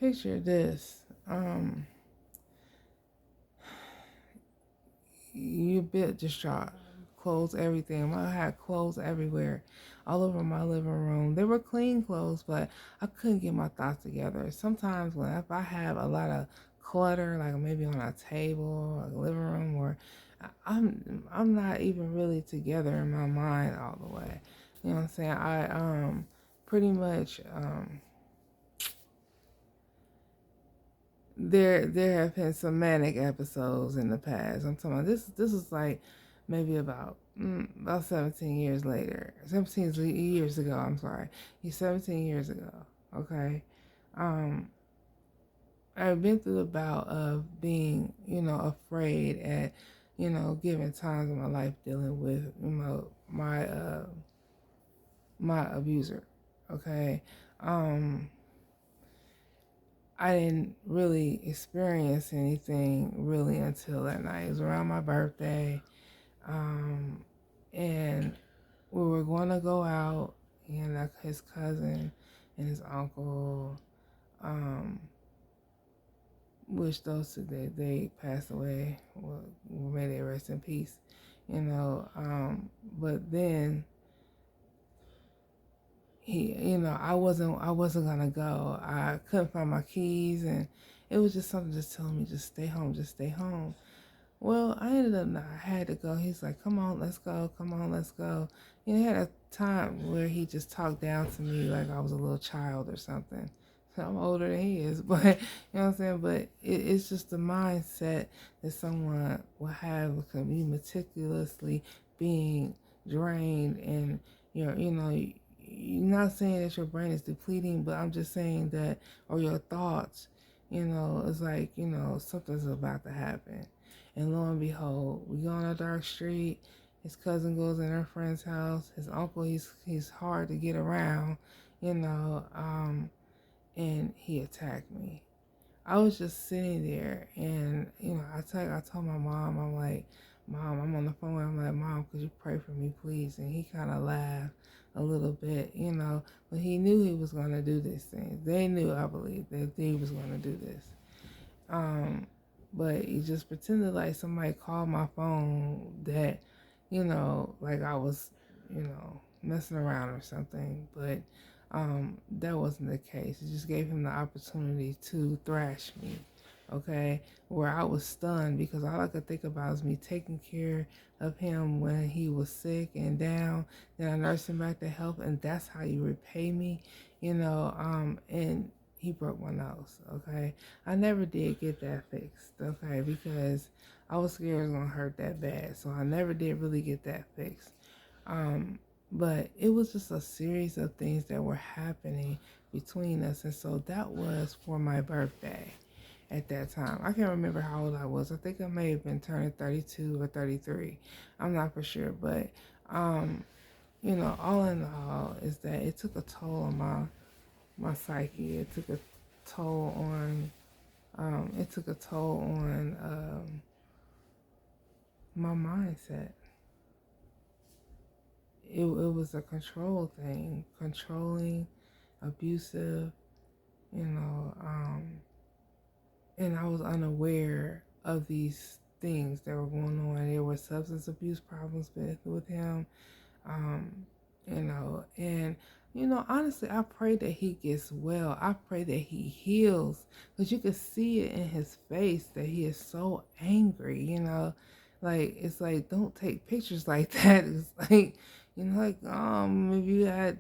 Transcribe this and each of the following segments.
picture this. You bit distraught. Clothes, everything. I had clothes everywhere, all over my living room. They were clean clothes, but I couldn't get my thoughts together. Sometimes if I have a lot of clutter, like maybe on a table, or a living room, or I'm not even really together in my mind all the way. You know what I'm saying? I pretty much there have been some manic episodes in the past. I'm talking about this is like maybe about 17 years later. 17 years ago, I'm sorry. He's 17 years ago. Okay. Um I've been through the bout of being, afraid at, given times in my life dealing with, my abuser. Okay. Um I didn't really experience anything really until that night. It was around my birthday. Um, and we were going to go out, and his cousin and his uncle, um, which those two, they passed away. Well, may they rest in peace, you know. But then I wasn't gonna go. I couldn't find my keys, and it was just something just telling me just stay home, just stay home. Well, I ended up not. I had to go. He's like, "Come on, let's go. Come on, let's go." He had a time where he just talked down to me like I was a little child or something. I'm older than he is, but you know what I'm saying. But it's just the mindset that someone will have because you meticulously being drained, and you're not saying that your brain is depleting, but I'm just saying that, or your thoughts, it's like something's about to happen. And lo and behold, we go on a dark street. His cousin goes in her friend's house. His uncle, he's hard to get around, you know, um, and he attacked me. I was just sitting there, and I told my mom, I'm like, "Mom, I'm on the phone." I'm like, "Mom, could you pray for me, please?" And he kind of laughed a little bit, but he knew he was gonna do this thing. They knew, I believe, that he was gonna do this. Um, but he just pretended like somebody called my phone that, like I was, messing around or something. But that wasn't the case. It just gave him the opportunity to thrash me. Okay, where I was stunned because all I could think about was me taking care of him when he was sick and down. Then I nursed him back to health, and that's how you repay me, and he broke my nose. Okay, I never did get that fixed. Okay, because I was scared it was gonna hurt that bad, so I never did really get that fixed. Um, but it was just a series of things that were happening between us, and so that was for my birthday at that time. I can't remember how old I was. I think I may have been turning 32 or 33. I'm not for sure, but all in all is that it took a toll on my psyche. Toll on it took a toll on my mindset. It was a control thing, controlling, abusive, you know, um, and I was unaware of these things that were going on. There were substance abuse problems with him, um, and honestly, I pray that he gets well. I pray that he heals, because you can see it in his face that he is so angry. Like it's like, don't take pictures like that. It's like, like if you had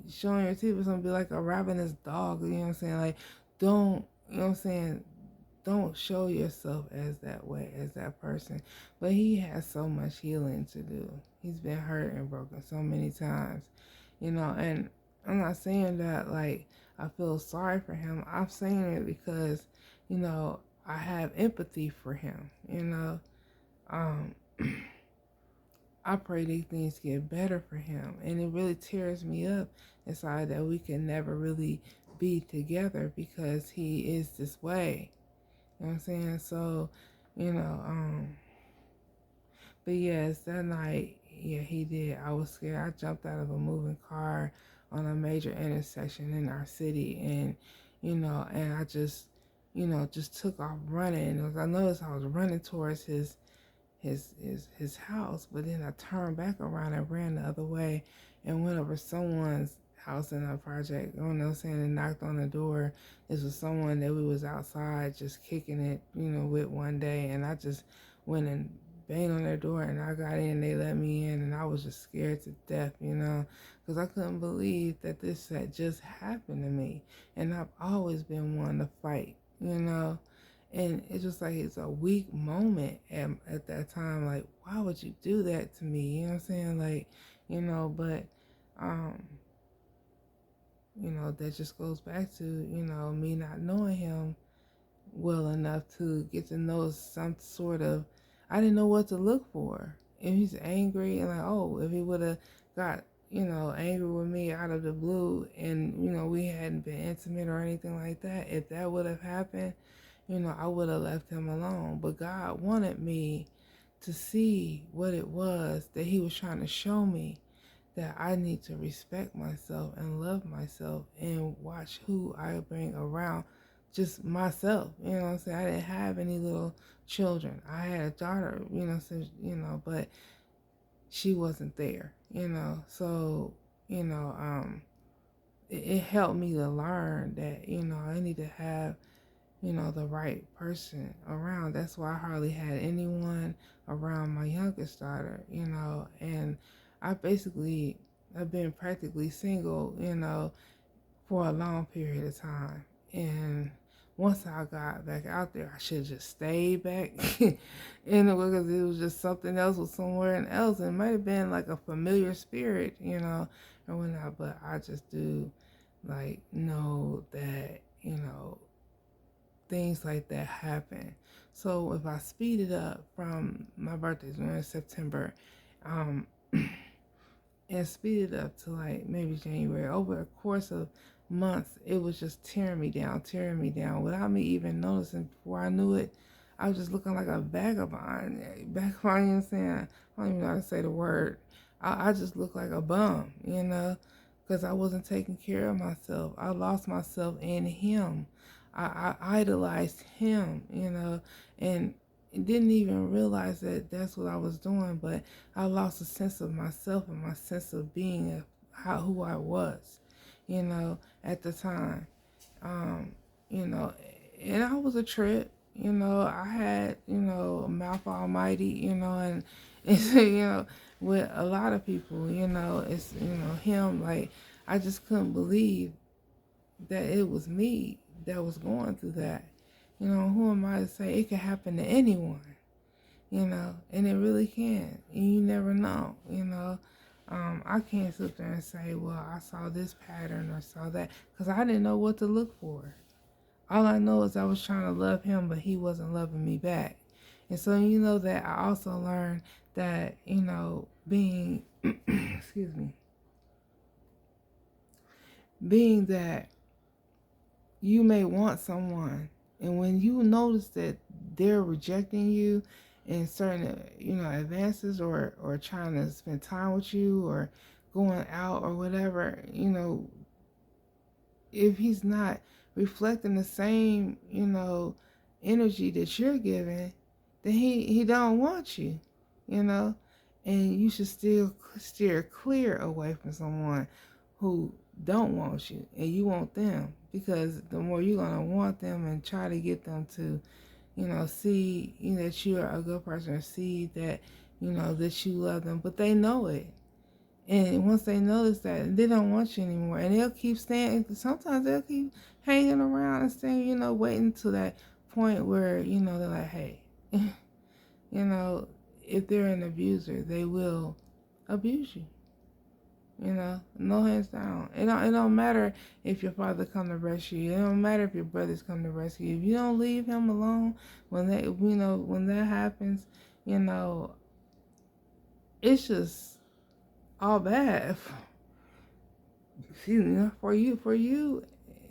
showing your teeth or something, be like a ravenous dog. You know what I'm saying? Like, don't, you know what I'm saying? Don't show yourself as that way, as that person. But he has so much healing to do. He's been hurt and broken so many times, and I'm not saying that like I feel sorry for him. I'm saying it because, I have empathy for him, Um, I pray these things get better for him. And it really tears me up inside that we can never really be together because he is this way. You know what I'm saying? So, you know, um, but yes, that night, yeah, he did. I was scared. I jumped out of a moving car on a major intersection in our city, and and I just, just took off running. I noticed I was running towards his house, but then I turned back around and ran the other way and went over someone's house in a project. You know what I'm saying? And knocked on the door. This was someone that we was outside just kicking it, with one day, and I just went and banged on their door, and I got in. They let me in, and I was just scared to death, because I couldn't believe that this had just happened to me, and I've always been one to fight. And it's just like it's a weak moment at that time. Like, why would you do that to me? You know what I'm saying? Like, but, um, that just goes back to, me not knowing him well enough to get to know some sort of, I didn't know what to look for. If he's angry and like, oh, if he would have got, angry with me out of the blue and, we hadn't been intimate or anything like that, if that would have happened, I would have left him alone. But God wanted me to see what it was that he was trying to show me, that I need to respect myself and love myself and watch who I bring around just myself. You know what I'm saying? I didn't have any little children. I had a daughter, since, but she wasn't there. So, it helped me to learn that, I need to have the right person around. That's why I hardly had anyone around my youngest daughter, and I've been practically single, for a long period of time. And once I got back out there, I should have just stayed back because it was just something else with somewhere else. And it might have been like a familiar spirit, or whatnot, but I just do like know that, things like that happen. So if I speed it up from my birthday's in September, um, and speed it up to like maybe January, over a course of months, it was just tearing me down, without me even noticing. Before I knew it, I was just looking like a vagabond. Vagabond, you know what I'm saying? I don't even know how to say the word. I just looked like a bum, because I wasn't taking care of myself. I lost myself in him. I idolized him, and didn't even realize that that's what I was doing, but I lost a sense of myself and my sense of being, who I was, at the time. Um, you know, and I was a trip, I had, a mouth almighty, and it's, with a lot of people, it's, him, like, I just couldn't believe that it was me that was going through that. Who am I to say it can happen to anyone? And it really can. And you never know. I can't sit there and say, well, I saw this pattern or saw that, because I didn't know what to look for. All I know is I was trying to love him, but he wasn't loving me back. And so, that I also learned that, being, excuse me, being that you may want someone, and when you notice that they're rejecting you in certain, advances, or trying to spend time with you, or going out or whatever, if he's not reflecting the same, energy that you're giving, then he don't want you, you know, and you should still steer clear away from someone who don't want you and you want them, because the more you're going to want them and try to get them to, see, that you are a good person, or see that, that you love them, but they know it. And once they notice that, they don't want you anymore. And they'll keep staying. Sometimes they'll keep hanging around and staying, waiting to that point where, they're like, hey, if they're an abuser, they will abuse you. No hands down. It don't matter if your father come to rescue you. It don't matter if your brothers come to rescue you. If you don't leave him alone when when that happens, it's just all bad. Excuse me, for you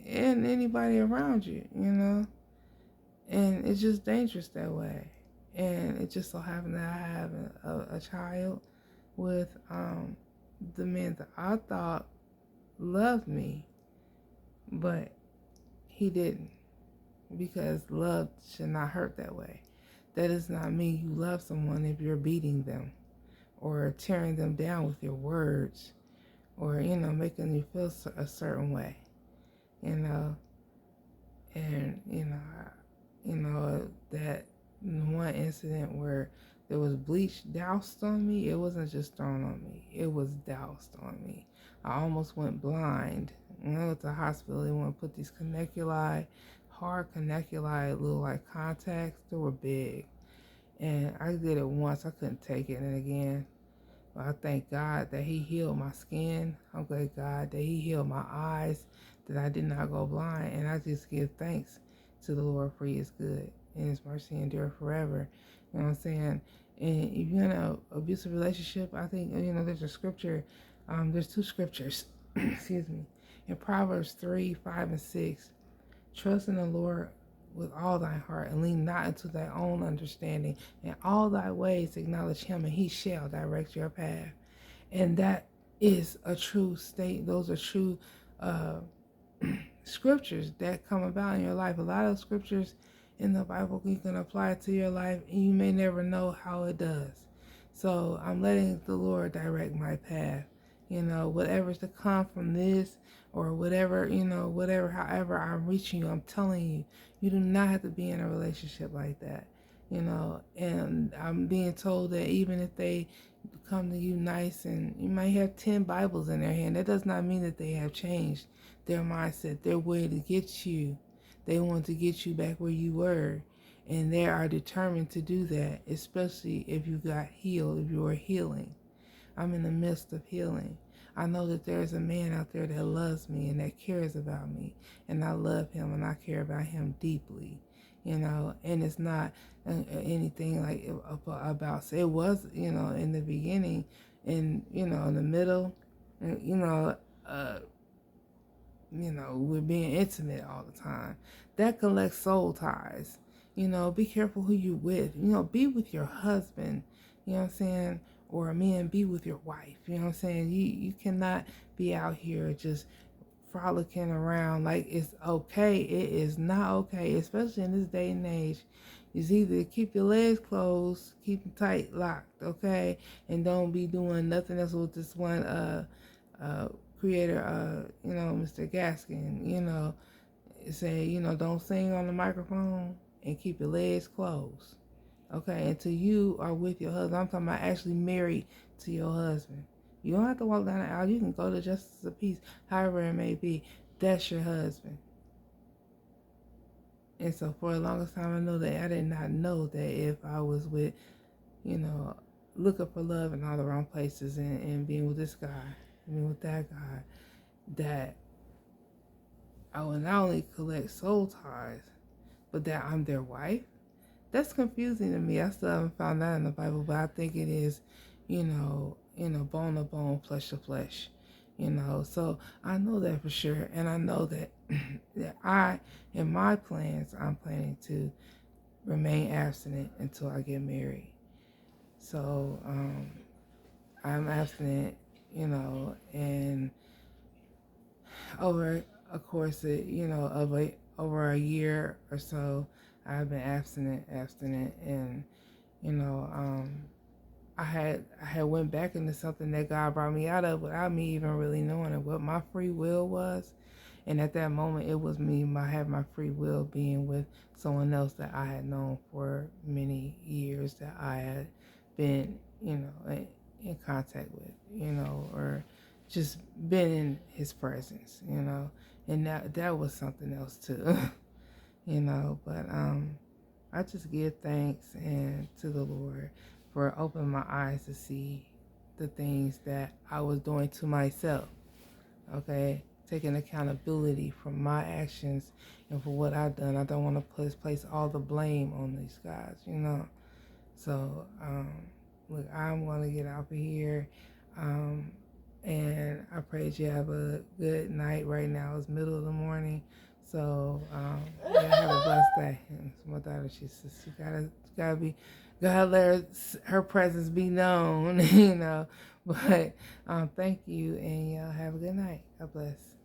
and anybody around you, and it's just dangerous that way. And it just so happened that I have a child with the man that I thought loved me, but he didn't, because love should not hurt that way. That does not mean you love someone if you're beating them or tearing them down with your words or, making you feel a certain way, you know. And, that one incident where there was bleach doused on me, it wasn't just thrown on me, it was doused on me. I almost went blind. When I went to the hospital, they want to put these cannuli, hard cannuli, little like contacts. They were big. And I did it once, I couldn't take it, and again. But I thank God that He healed my skin. I'm glad God that He healed my eyes, that I did not go blind. And I just give thanks to the Lord, for He is good and His mercy endure forever. You know what I'm saying? And if you're in an abusive relationship, I think, there's a scripture, there's two scriptures, excuse me, in Proverbs 3, 5, and 6. Trust in the Lord with all thy heart, and lean not into thy own understanding. In all thy ways acknowledge Him, and He shall direct your path. And that is a true state. Those are true scriptures that come about in your life. A lot of scriptures in the Bible you can apply to your life, and you may never know how it does. So I'm letting the Lord direct my path. Whatever's to come from this, or whatever, however I'm reaching you, I'm telling you, you do not have to be in a relationship like that. And I'm being told that even if they come to you nice and you might have 10 Bibles in their hand, that does not mean that they have changed their mindset, their way to get you. They want to get you back where you were, and they are determined to do that, especially if you got healed, if you are healing. I'm in the midst of healing. I know that there's a man out there that loves me and that cares about me, and I love him and I care about him deeply, and it's not anything like about, so it was, in the beginning, and, in the middle, and, we're being intimate all the time. That collects soul ties. Be careful who you with. Be with your husband, you know what I'm saying? Or a man, be with your wife, you know what I'm saying? You cannot be out here just frolicking around like it's okay. It is not okay, especially in this day and age. It's either keep your legs closed, keep them tight, locked, okay? And don't be doing nothing else with this one creator, Mr. Gaskin, say, don't sing on the microphone and keep your legs closed. Okay, until you are with your husband. I'm talking about actually married to your husband. You don't have to walk down the aisle. You can go to justice of peace, however it may be. That's your husband. And so for the longest time, I know that I did not know that if I was with, looking for love in all the wrong places and being with this guy, being with that guy, that I would not only collect soul ties, but that I'm their wife. That's confusing to me. I still haven't found that in the Bible, but I think it is, bone to bone, flesh to flesh, So I know that for sure, and I know that in my plans, I'm planning to remain abstinent until I get married. So I'm abstinent, and over a course of, over a year or so, I've been abstinent, and I had went back into something that God brought me out of without me even really knowing what my free will was. And at that moment, it was me. I had my free will being with someone else that I had known for many years, that I had been, in contact with, or just been in his presence, and that was something else too. But I just give thanks and to the Lord for opening my eyes to see the things that I was doing to myself. Okay, taking accountability for my actions and for what I've done. I don't want to place all the blame on these guys, So, look, I'm going to get out of here. And I pray that you have a good night. Right now it's middle of the morning. So, yeah, have a blessed day. And my daughter, she says, gotta let her presence be known, But thank you, and y'all have a good night. God bless.